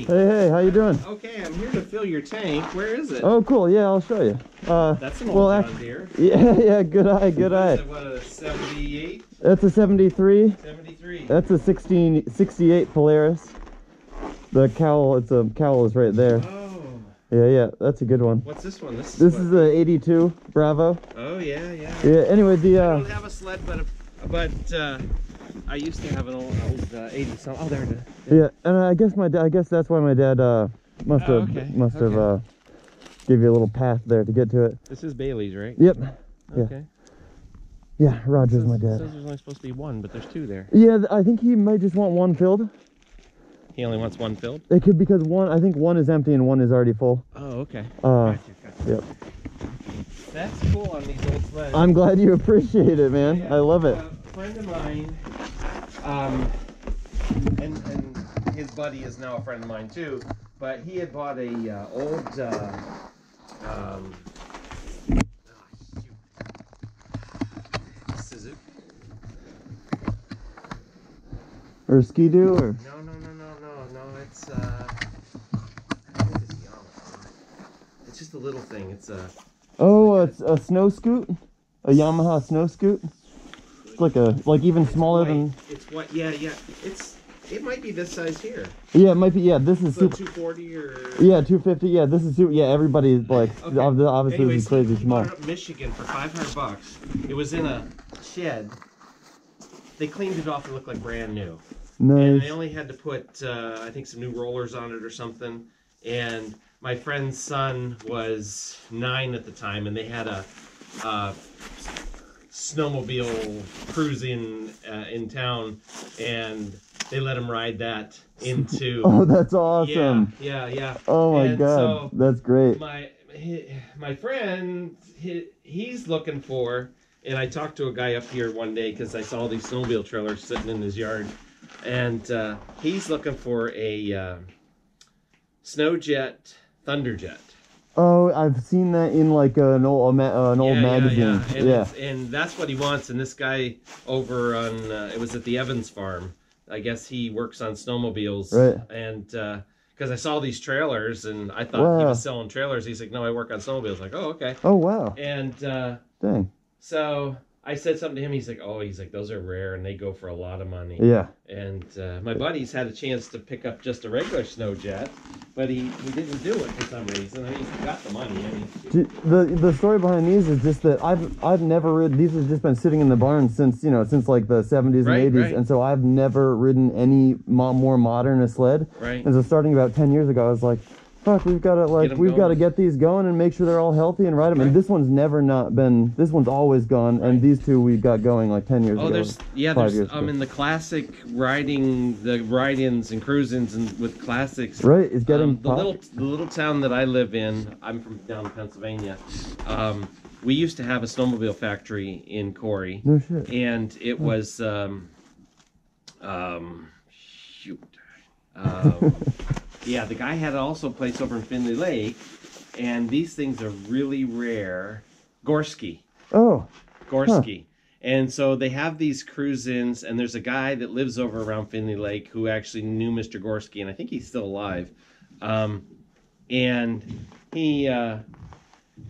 Hey, how you doing? Okay, I'm here to fill your tank. Where is it? Oh, cool. Yeah, I'll show you. That's an old John Deere. Yeah, good eye, good eye. What, a 78? That's a 73. 73. That's a 68 Polaris. The cowl, cowl is right there. Oh. Yeah, that's a good one. What's this one? This is the 82 Bravo. Oh, yeah. Yeah, anyway, I don't have a sled, but I used to have an old 80 something. Oh, there it is. Yeah, and I guess that's why my dad must have give you a little path there to get to it. This is Bailey's, right? Yep. Okay. Yeah, Roger's my dad. It says there's only supposed to be one, but there's two there. Yeah, I think he might just want one filled. He only wants one filled? It could, because I think one is empty and one is already full. Oh, okay. Gotcha. Yep. That's cool on these old sleds. I'm glad you appreciate it, man. Yeah, I love it. A friend of mine, and his buddy is now a friend of mine too, but he had bought a old, Suzuki? Or a Ski-Doo, or? No, it's, I think it's Yamaha. It's just a little thing, it's a... Oh, it's a snow scoot? A Yamaha snow scoot? It's like even smaller than... It's what, yeah. It might be this size here. Yeah, it might be, yeah, this is super... 240 or... Yeah, 250, yeah, this is super... Yeah, everybody's like, okay. Obviously Anyways, this is crazy he small. bought it up in Michigan for $500. It was in a shed. They cleaned it off and looked like brand new. Nice. And they only had to put, I think, some new rollers on it or something. And my friend's son was 9 at the time, and they had a snowmobile cruising in town, and they let him ride that into... Oh, that's awesome. Yeah. Oh my God, so that's great. My friend, he's looking for... And I talked to a guy up here one day because I saw these snowmobile trailers sitting in his yard. And he's looking for a Snowjet Thunderjet. Oh, I've seen that in like an old magazine. Yeah. And that's what he wants. And this guy over on, it was at the Evans farm. I guess he works on snowmobiles. Right. And because I saw these trailers and I thought he was selling trailers. He's like, no, I work on snowmobiles. Like, oh, okay. Oh, wow. And dang. So I said something to him. He's like, those are rare and they go for a lot of money. Yeah. And my buddy's had a chance to pick up just a regular Snowjet, but he didn't do it for some reason. I mean, he's got the money. I mean, the story behind these is just that I've never ridden. These have just been sitting in the barn since like the 70s and 80s, right. And so I've never ridden any more modern a sled. Right. And so starting about 10 years ago, I was like, fuck, we've got to get these going and make sure they're all healthy and ride them. Right. And this one's never not been. This one's always gone. Right. And these two we got going like 10 years ago. There's in the classic riding, the ride-ins and cruise-ins and with classics. Right, it's getting the little town that I live in. I'm from down in Pennsylvania. We used to have a snowmobile factory in Corey. No shit. And it was yeah, the guy had also a place over in Findlay Lake, and these things are really rare. Gorski. Oh. Gorski. Huh. And so they have these cruise-ins, and there's a guy that lives over around Findlay Lake who actually knew Mr. Gorski, and I think he's still alive. And he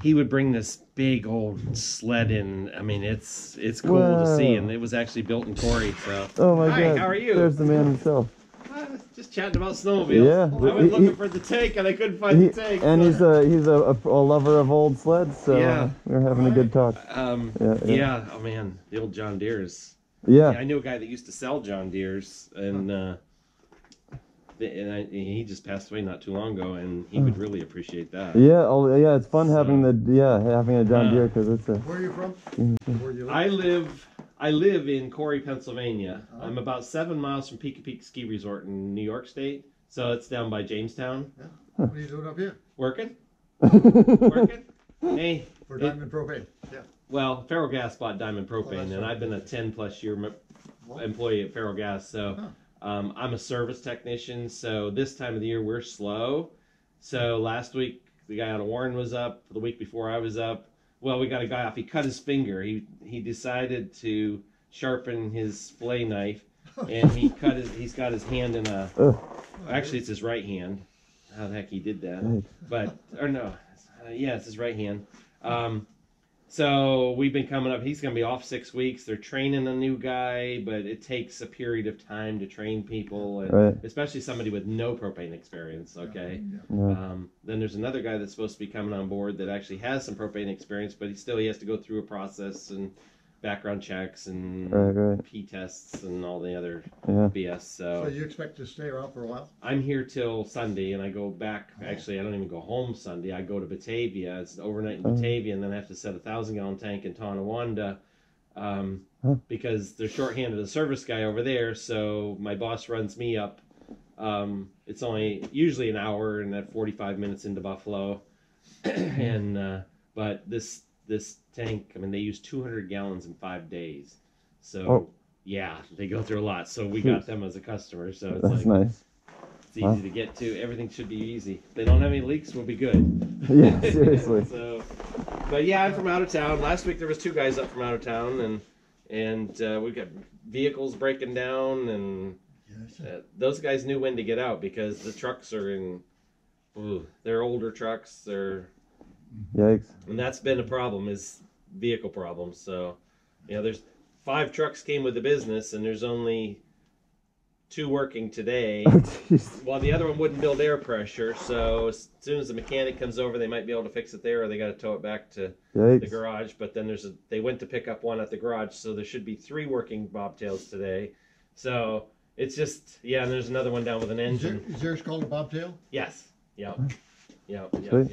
would bring this big old sled in. I mean, it's cool to see, and it was actually built in Corey. So. Oh my God! Hi, how are you? There's the man himself. Just chatting about snowmobiles. Yeah, I was looking for the tank and I couldn't find the tank. And he's a lover of old sleds, so we were having a good talk. Yeah. Oh man, the old John Deeres. Yeah. I knew a guy that used to sell John Deeres, and he just passed away not too long ago, and he would really appreciate that. Yeah. Oh yeah, it's fun having a John Deere because it's a. Where are you from? Where do you live? I live in Corey, Pennsylvania. I'm about 7 miles from Pika Peak Ski Resort in New York State. So it's down by Jamestown. Yeah. What are you doing up here? Working. Working. Hey. For Diamond Propane. Yeah. Well, Ferrogas bought Diamond Propane, and I've been a 10+ year employee at Ferrogas. So I'm a service technician. So this time of the year, we're slow. So last week, the guy out of Warren was up. The week before, I was up. Well, we got a guy off. He cut his finger. He decided to sharpen his fillet knife, and he's got his hand in a. Actually, it's his right hand. how the heck he did that. Right. But, or no, yeah, it's his right hand. So we've been coming up. He's going to be off 6 weeks. They're training a new guy, but it takes a period of time to train people, and Right. especially somebody with no propane experience. Okay. Yeah. Then there's another guy that's supposed to be coming on board that actually has some propane experience, but he has to go through a process and background checks and Right. P tests and all the other Yeah. BS. So you expect to stay around for a while? I'm here till Sunday, and I go back. Actually, I don't even go home Sunday. I go to Batavia. It's overnight in Batavia, and then I have to set a 1,000-gallon tank in Tonawanda because they're shorthanded a service guy over there. So my boss runs me up. It's only usually an hour and at 45 minutes into Buffalo, and but this tank. I mean, they use 200 gallons in 5 days. So. Yeah, they go through a lot, so we got them as a customer. So it's That's like nice. it's easy to get to. Everything should be easy. If they don't have any leaks, we'll be good. Yeah, seriously. So, but yeah, I'm from out of town. Last week there was 2 guys up from out of town, and we got vehicles breaking down, and those guys knew when to get out because the trucks are in. They're older trucks. Yikes. And that's been a problem, is vehicle problems. So, there's 5 trucks came with the business, and there's only 2 working today. Oh, jeez. Well, the other one wouldn't build air pressure, so as soon as the mechanic comes over, they might be able to fix it there, or they got to tow it back to the garage. But then they went to pick up one at the garage, so there should be 3 working bobtails today. So it's just, and there's another one down with an engine. Is yours called a bobtail? Yes. Yep. Sweet.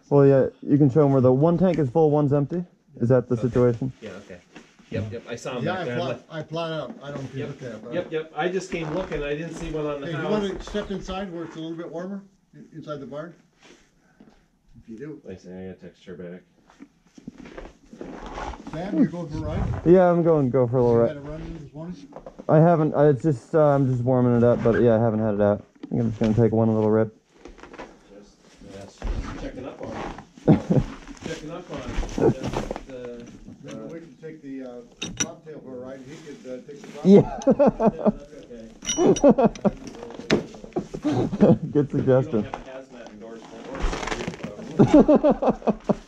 Well, yeah, you can show them where the one tank is full, one's empty. Is that the situation? Yeah, okay. Yep. I saw him Yeah, back there. I plot out. I don't know if you looked at it. Yep. I just came looking. I didn't see one on the Hey, house. you want to step inside where it's a little bit warmer? Inside the barn? If you do. Wait a second, I gotta text her back. Sam, you're going for a ride? Yeah, I'm going to go for a little You ride. had a run this morning? I haven't. It's just I'm just warming it up, but yeah, I haven't had it out. I think I'm just gonna take one little rip. Just checking up on it. Checking up on it. Maybe we can take the bobtail for a ride. He could take the bobtail. Yeah. That's okay. Good You suggestion. don't have a hazmat endorsement.